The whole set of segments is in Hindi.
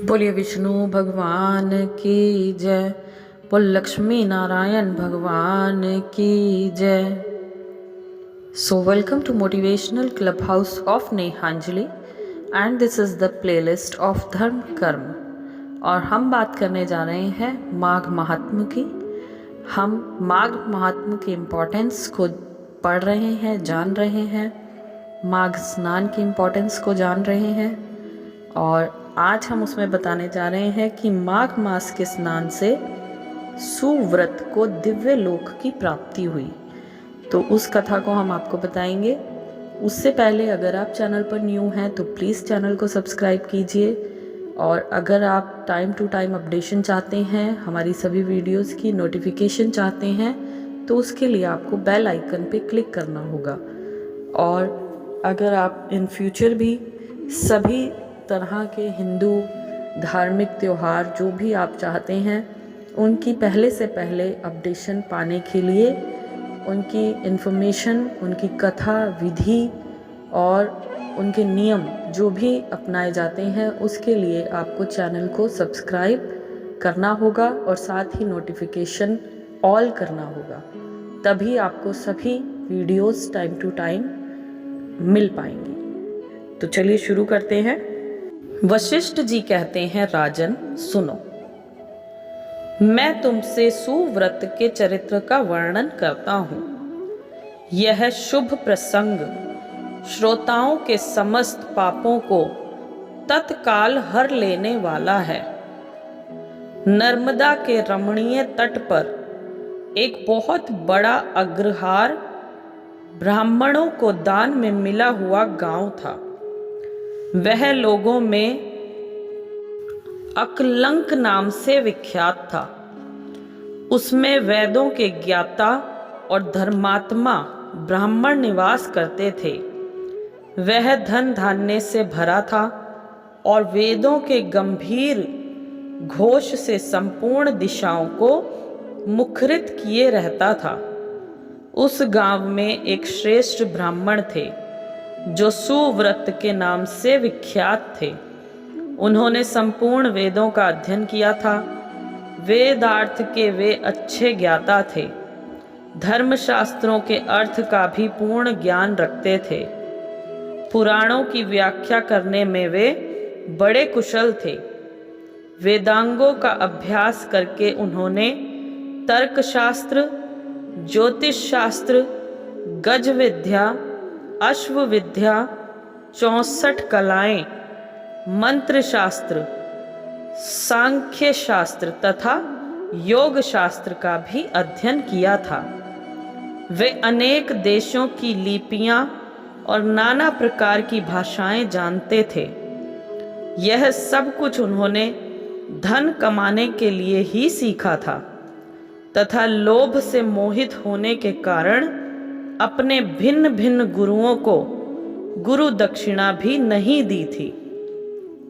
बोलिए विष्णु भगवान की जय। बोल लक्ष्मी नारायण भगवान की जय। So welcome to motivational club house of Nehanjali and this is the playlist of dharma karma. और हम बात करने जा रहे हैं माघ महात्म्य की। हम माघ महात्म्य की इम्पोर्टेंस को पढ़ रहे हैं, जान रहे हैं, माघ स्नान की इम्पोर्टेंस को जान रहे हैं। और आज हम उसमें बताने जा रहे हैं कि माघ मास के स्नान से सुव्रत को दिव्य लोक की प्राप्ति हुई। तो उस कथा को हम आपको बताएंगे। उससे पहले अगर आप चैनल पर न्यू हैं तो प्लीज़ चैनल को सब्सक्राइब कीजिए। और अगर आप टाइम टू टाइम अपडेशन चाहते हैं, हमारी सभी वीडियोस की नोटिफिकेशन चाहते हैं, तो उसके लिए आपको बेल आइकन पे क्लिक करना होगा। और अगर आप इन फ्यूचर भी सभी तरह के हिंदू धार्मिक त्यौहार जो भी आप चाहते हैं उनकी पहले से पहले अपडेशन पाने के लिए, उनकी इन्फॉर्मेशन, उनकी कथा विधि और उनके नियम जो भी अपनाए जाते हैं, उसके लिए आपको चैनल को सब्सक्राइब करना होगा और साथ ही नोटिफिकेशन ऑल करना होगा। तभी आपको सभी वीडियोस टाइम टू टाइम मिल पाएंगी। तो चलिए शुरू करते हैं। वशिष्ठ जी कहते हैं, राजन सुनो, मैं तुमसे सुव्रत के चरित्र का वर्णन करता हूँ। यह शुभ प्रसंग श्रोताओं के समस्त पापों को तत्काल हर लेने वाला है। नर्मदा के रमणीय तट पर एक बहुत बड़ा अग्रहार ब्राह्मणों को दान में मिला हुआ गांव था। वह लोगों में अकलंक नाम से विख्यात था। उसमें वेदों के ज्ञाता और धर्मात्मा ब्राह्मण निवास करते थे। वह धन धान्य से भरा था और वेदों के गंभीर घोष से संपूर्ण दिशाओं को मुखरित किए रहता था। उस गांव में एक श्रेष्ठ ब्राह्मण थे जो सुव्रत के नाम से विख्यात थे। उन्होंने संपूर्ण वेदों का अध्ययन किया था। वेदार्थ के वे अच्छे ज्ञाता थे। धर्मशास्त्रों के अर्थ का भी पूर्ण ज्ञान रखते थे। पुराणों की व्याख्या करने में वे बड़े कुशल थे। वेदांगों का अभ्यास करके उन्होंने तर्कशास्त्र, ज्योतिष शास्त्र, गज विद्या, अश्व विद्या, 64 कलाएं, मंत्र शास्त्र, सांख्य शास्त्र तथा योग शास्त्र का भी अध्ययन किया था। वे अनेक देशों की लिपियां और नाना प्रकार की भाषाएं जानते थे। यह सब कुछ उन्होंने धन कमाने के लिए ही सीखा था तथा लोभ से मोहित होने के कारण अपने भिन्न भिन्न गुरुओं को गुरु दक्षिणा भी नहीं दी थी।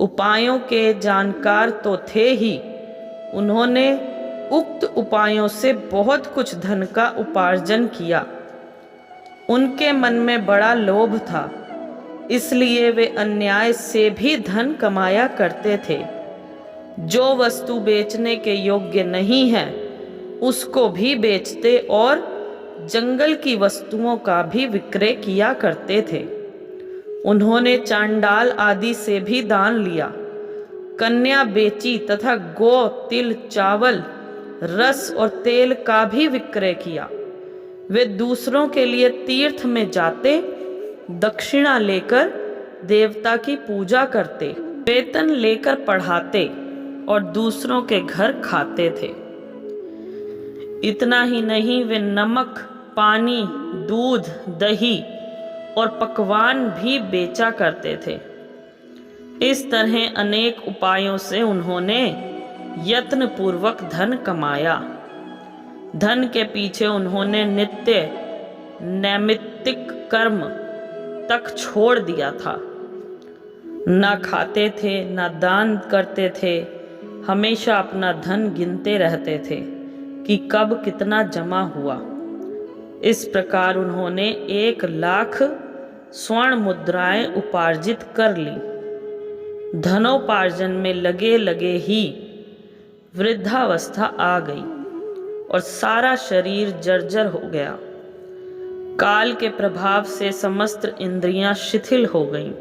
उपायों के जानकार तो थे ही, उन्होंने उक्त उपायों से बहुत कुछ धन का उपार्जन किया। उनके मन में बड़ा लोभ था, इसलिए वे अन्याय से भी धन कमाया करते थे। जो वस्तु बेचने के योग्य नहीं है उसको भी बेचते और जंगल की वस्तुओं का भी विक्रय किया करते थे। उन्होंने चांडाल आदि से भी दान लिया, कन्या बेची तथा गौ, तिल, चावल, रस और तेल का भी विक्रय किया। वे दूसरों के लिए तीर्थ में जाते, दक्षिणा लेकर देवता की पूजा करते, वेतन लेकर पढ़ाते और दूसरों के घर खाते थे। इतना ही नहीं, वे नमक, पानी, दूध, दही और पकवान भी बेचा करते थे। इस तरह अनेक उपायों से उन्होंने यत्न पूर्वक धन कमाया। धन के पीछे उन्होंने नित्य नैमित्तिक कर्म तक छोड़ दिया था। ना खाते थे, ना दान करते थे। हमेशा अपना धन गिनते रहते थे कि कब कितना जमा हुआ। इस प्रकार उन्होंने 1 लाख स्वर्ण मुद्राएं उपार्जित कर ली। धनोपार्जन में लगे लगे ही वृद्धावस्था आ गई और सारा शरीर जर्जर हो गया। काल के प्रभाव से समस्त इंद्रियां शिथिल हो गईं।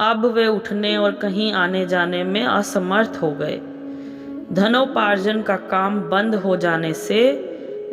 अब वे उठने और कहीं आने जाने में असमर्थ हो गए। धनोपार्जन का काम बंद हो जाने से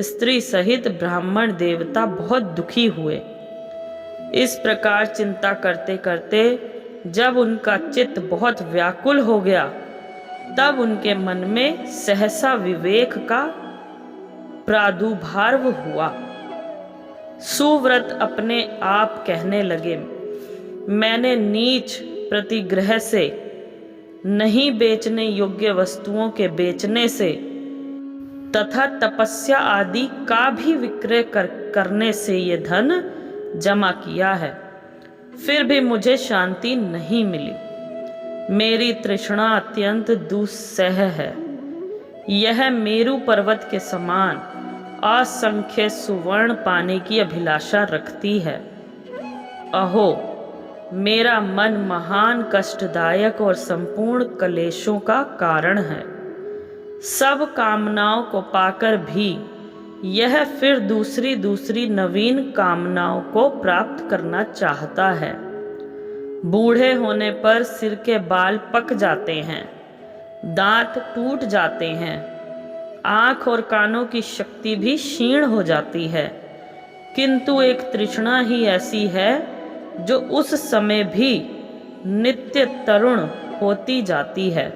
स्त्री सहित ब्राह्मण देवता बहुत दुखी हुए। इस प्रकार चिंता करते करते जब उनका चित्त बहुत व्याकुल हो गया, तब उनके मन में सहसा विवेक का प्रादुर्भाव हुआ। सुव्रत अपने आप कहने लगे, मैंने नीच प्रतिग्रह से, नहीं बेचने योग्य वस्तुओं के बेचने से तथा तपस्या आदि का भी विक्रय करने से ये धन जमा किया है, फिर भी मुझे शांति नहीं मिली। मेरी तृष्णा अत्यंत दुस्सह है। यह मेरु पर्वत के समान असंख्य सुवर्ण पाने की अभिलाषा रखती है। अहो, मेरा मन महान कष्टदायक और संपूर्ण क्लेशों का कारण है। सब कामनाओं को पाकर भी यह फिर दूसरी दूसरी नवीन कामनाओं को प्राप्त करना चाहता है। बूढ़े होने पर सिर के बाल पक जाते हैं, दांत टूट जाते हैं, आंख और कानों की शक्ति भी क्षीण हो जाती है, किंतु एक तृष्णा ही ऐसी है जो उस समय भी नित्य तरुण होती जाती है।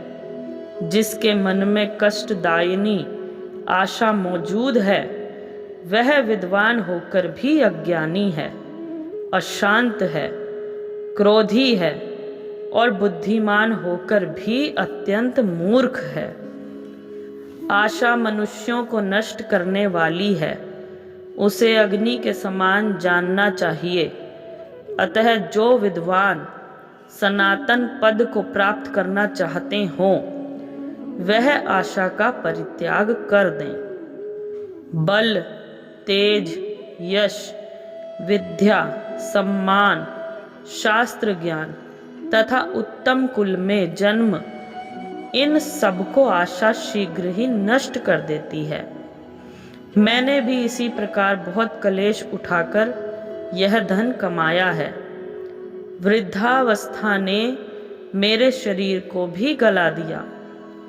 जिसके मन में कष्टदायिनी आशा मौजूद है, वह विद्वान होकर भी अज्ञानी है, अशांत है, क्रोधी है और बुद्धिमान होकर भी अत्यंत मूर्ख है। आशा मनुष्यों को नष्ट करने वाली है, उसे अग्नि के समान जानना चाहिए। अतः जो विद्वान सनातन पद को प्राप्त करना चाहते हों, वह आशा का परित्याग कर दें। बल, तेज, यश, विद्या, सम्मान, शास्त्र ज्ञान तथा उत्तम कुल में जन्म, इन सबको आशा शीघ्र ही नष्ट कर देती है। मैंने भी इसी प्रकार बहुत क्लेश उठाकर यह धन कमाया है। वृद्धावस्था ने मेरे शरीर को भी गला दिया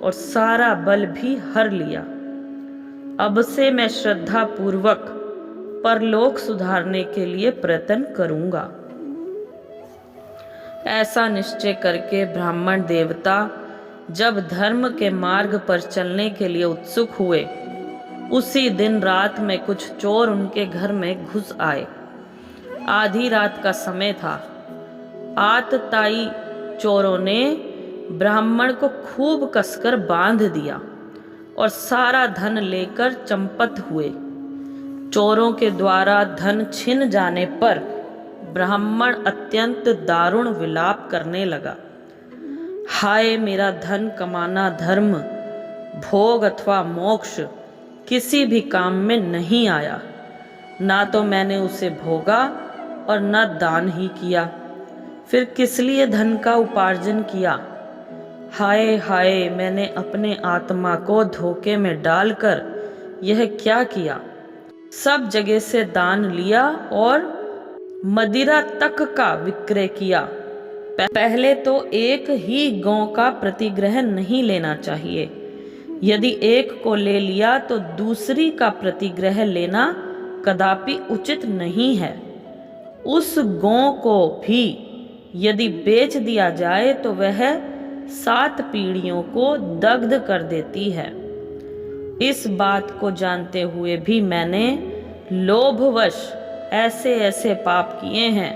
और सारा बल भी हर लिया। अब से मैं श्रद्धा पूर्वक परलोक सुधारने के लिए प्रयत्न करूंगा। ऐसा निश्चय करके ब्राह्मण देवता जब धर्म के मार्ग पर चलने के लिए उत्सुक हुए, उसी दिन रात में कुछ चोर उनके घर में घुस आए। आधी रात का समय था। आतताई चोरों ने ब्राह्मण को खूब कसकर बांध दिया और सारा धन लेकर चंपत हुए। चोरों के द्वारा धन छिन जाने पर ब्राह्मण अत्यंत दारुण विलाप करने लगा। हाय, मेरा धन कमाना धर्म, भोग अथवा मोक्ष किसी भी काम में नहीं आया। ना तो मैंने उसे भोगा और न दान ही किया, फिर किस लिए धन का उपार्जन किया। हाय हाय, मैंने अपने आत्मा को धोखे में डालकर यह क्या किया। सब जगह से दान लिया और मदिरा तक का विक्रय किया। पहले तो एक ही गौ का प्रतिग्रह नहीं लेना चाहिए। यदि एक को ले लिया तो दूसरी का प्रतिग्रह लेना कदापि उचित नहीं है। उस गौ को भी यदि बेच दिया जाए तो वह 7 पीढ़ियों को दग्ध कर देती है। इस बात को जानते हुए भी मैंने लोभवश ऐसे ऐसे पाप किए हैं।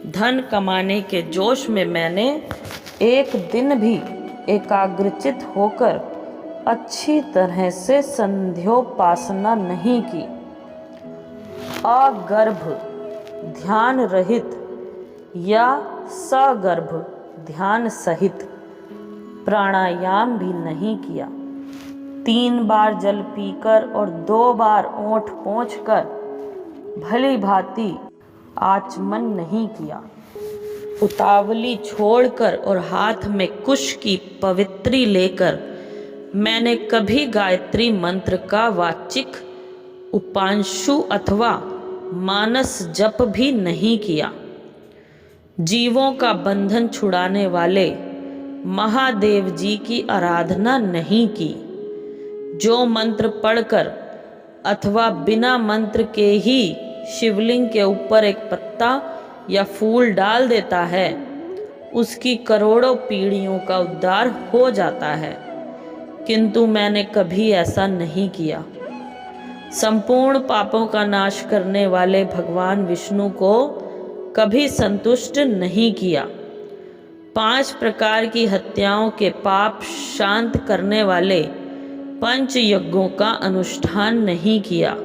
धन कमाने के जोश में मैंने एक दिन भी एकाग्रचित होकर अच्छी तरह से संध्योपासना नहीं की। अगर्भ ध्यान रहित या सगर्भ ध्यान सहित प्राणायाम भी नहीं किया। 3 बार जल पीकर और 2 बार ओंठ पोंछकर भली भांति आचमन नहीं किया। उतावली छोड़कर और हाथ में कुश की पवित्री लेकर मैंने कभी गायत्री मंत्र का वाचिक उपांशु अथवा मानस जप भी नहीं किया। जीवों का बंधन छुड़ाने वाले महादेव जी की आराधना नहीं की। जो मंत्र पढ़कर अथवा बिना मंत्र के ही शिवलिंग के ऊपर एक पत्ता या फूल डाल देता है, उसकी करोड़ों पीढ़ियों का उद्धार हो जाता है, किंतु मैंने कभी ऐसा नहीं किया। संपूर्ण पापों का नाश करने वाले भगवान विष्णु को कभी संतुष्ट नहीं किया। 5 प्रकार की हत्याओं के पाप शांत करने वाले पंच यज्ञों का अनुष्ठान नहीं किया।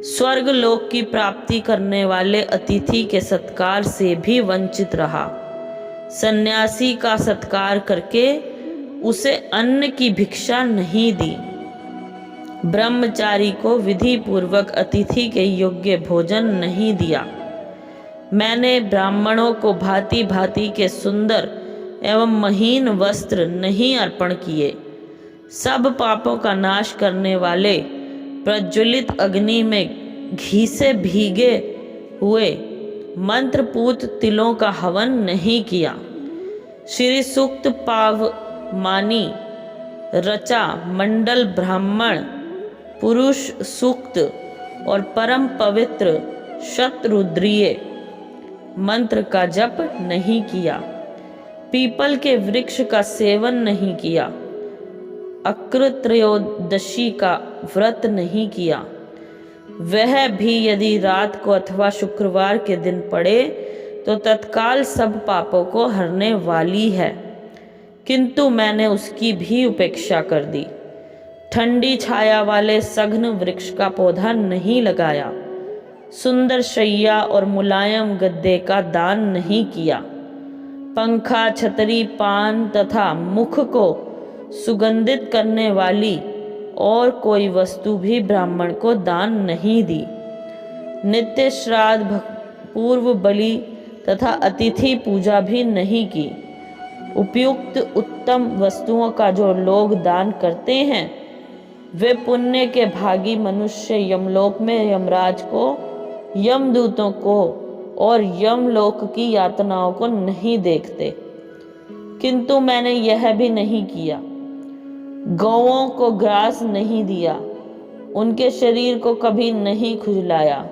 स्वर्ग लोक की प्राप्ति करने वाले अतिथि के सत्कार से भी वंचित रहा। सन्यासी का सत्कार करके उसे अन्न की भिक्षा नहीं दी। ब्रह्मचारी को विधि पूर्वक अतिथि के योग्य भोजन नहीं दिया। मैंने ब्राह्मणों को भांति भांति के सुंदर एवं महीन वस्त्र नहीं अर्पण किए। सब पापों का नाश करने वाले प्रज्वलित अग्नि में घी से भीगे हुए मंत्रपूत तिलों का हवन नहीं किया। श्री सूक्त पावमानी रचा मंडल ब्राह्मण पुरुष सूक्त और परम पवित्र शतरुद्रीय मंत्र का जप नहीं किया। पीपल के वृक्ष का सेवन नहीं किया। अकृत्रयोदशी का व्रत नहीं किया। वह भी यदि रात को अथवा शुक्रवार के दिन पड़े तो तत्काल सब पापों को हरने वाली है, किंतु मैंने उसकी भी उपेक्षा कर दी। ठंडी छाया वाले सघन वृक्ष का पौधा नहीं लगाया। सुंदर शैया और मुलायम गद्दे का दान नहीं किया। पंखा, छतरी, पान तथा मुख को सुगंधित करने वाली और कोई वस्तु भी ब्राह्मण को दान नहीं दी। नित्य श्राद्ध, पूर्व बलि तथा अतिथि पूजा भी नहीं की। उपयुक्त उत्तम वस्तुओं का जो लोग दान करते हैं, वे पुण्य के भागी मनुष्य यमलोक में यमराज को, यमदूतों को और यमलोक की यातनाओं को नहीं देखते। किंतु मैंने यह भी नहीं किया। गौओं को ग्रास नहीं दिया। उनके शरीर को कभी नहीं खुजलाया।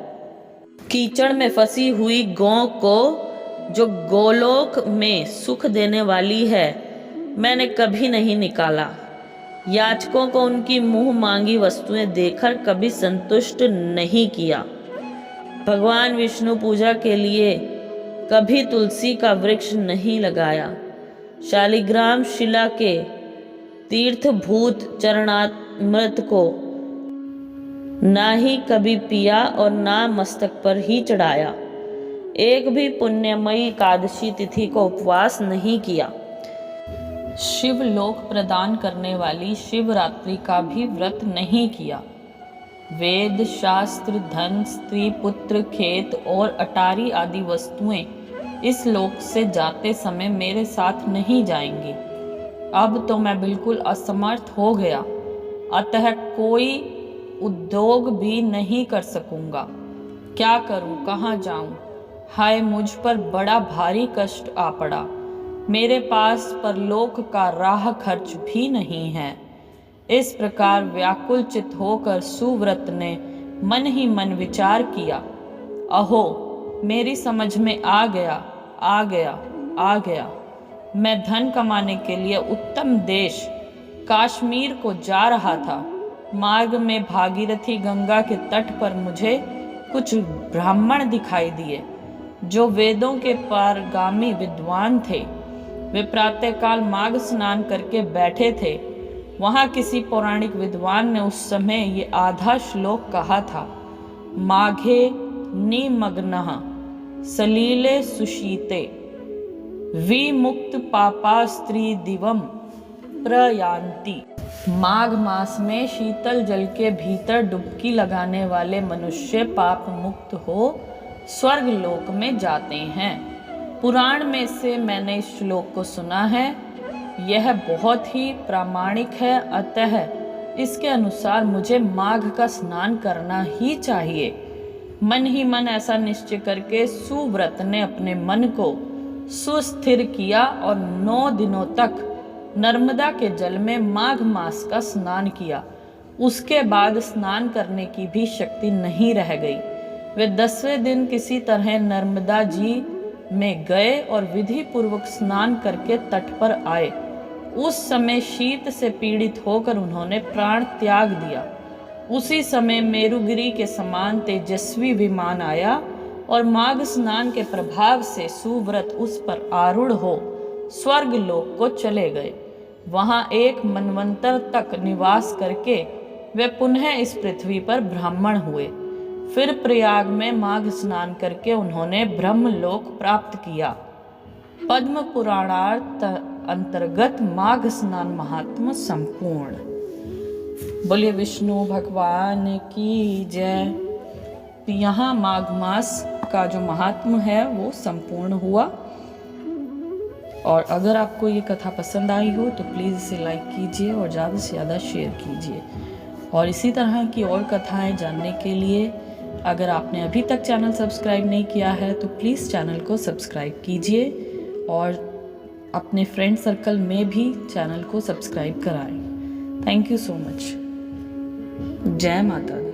कीचड़ में फंसी हुई गौ को, जो गोलोक में सुख देने वाली है, मैंने कभी नहीं निकाला। याचकों को उनकी मुंह मांगी वस्तुएं देकर कभी संतुष्ट नहीं किया। भगवान विष्णु पूजा के लिए कभी तुलसी का वृक्ष नहीं लगाया। शालिग्राम शिला के तीर्थभूत चरणामृत को ना ही कभी पिया और ना मस्तक पर ही चढ़ाया। एक भी पुण्यमयी एकादशी तिथि को उपवास नहीं किया। शिव लोक प्रदान करने वाली शिवरात्रि का भी व्रत नहीं किया। वेद, शास्त्र, धन, स्त्री, पुत्र, खेत और अटारी आदि वस्तुएं इस लोक से जाते समय मेरे साथ नहीं जाएंगी। अब तो मैं बिल्कुल असमर्थ हो गया, अतः कोई उद्योग भी नहीं कर सकूंगा। क्या करूं, कहाँ जाऊं? हाय, मुझ पर बड़ा भारी कष्ट आ पड़ा। मेरे पास परलोक का राह खर्च भी नहीं है। इस प्रकार व्याकुल चित होकर सुव्रत ने मन ही मन विचार किया। अहो, मेरी समझ में आ गया। मैं धन कमाने के लिए उत्तम देश काश्मीर को जा रहा था। मार्ग में भागीरथी गंगा के तट पर मुझे कुछ ब्राह्मण दिखाई दिए, जो वेदों के पारगामी विद्वान थे। वे प्रातःकाल माघ स्नान करके बैठे थे। वहाँ किसी पौराणिक विद्वान ने उस समय ये आधा श्लोक कहा था। माघे निमग्नः सलीले सुशीते विमुक्त पापा स्त्री दिवम प्रयान्ति। माघ मास में शीतल जल के भीतर डुबकी लगाने वाले मनुष्य पाप मुक्त हो स्वर्ग लोक में जाते हैं। पुराण में से मैंने इस श्लोक को सुना है, यह बहुत ही प्रामाणिक है, अतः इसके अनुसार मुझे माघ का स्नान करना ही चाहिए। मन ही मन ऐसा निश्चय करके सुव्रत ने अपने मन को सुस्थिर किया और 9 दिनों तक नर्मदा के जल में माघ मास का स्नान किया। उसके बाद स्नान करने की भी शक्ति नहीं रह गई। वे 10वें दिन किसी तरह नर्मदा जी में गए और विधि पूर्वक स्नान करके तट पर आए। उस समय शीत से पीड़ित होकर उन्होंने प्राण त्याग दिया। उसी समय मेरुगिरी के समान तेजस्वी विमान आया और माघ स्नान के प्रभाव से सुव्रत उस पर आरूढ़ हो स्वर्ग लोक को चले गए। वहां एक मनवंतर तक निवास करके वे पुनः इस पृथ्वी पर ब्राह्मण हुए। फिर प्रयाग में माघ स्नान करके उन्होंने ब्रह्मलोक प्राप्त किया। पद्म पुराणार्थ अंतर्गत माघ स्नान महात्म संपूर्ण। बोलिए विष्णु भगवान की जय। तो यहाँ माघ मास का जो महात्म है वो संपूर्ण हुआ। और अगर आपको ये कथा पसंद आई हो तो प्लीज़ इसे लाइक कीजिए और ज़्यादा से ज़्यादा शेयर कीजिए। और इसी तरह की और कथाएं जानने के लिए अगर आपने अभी तक चैनल सब्सक्राइब नहीं किया है तो प्लीज़ चैनल को सब्सक्राइब कीजिए और अपने फ्रेंड सर्कल में भी चैनल को सब्सक्राइब कराएं। Thank you so much. जय माता दी।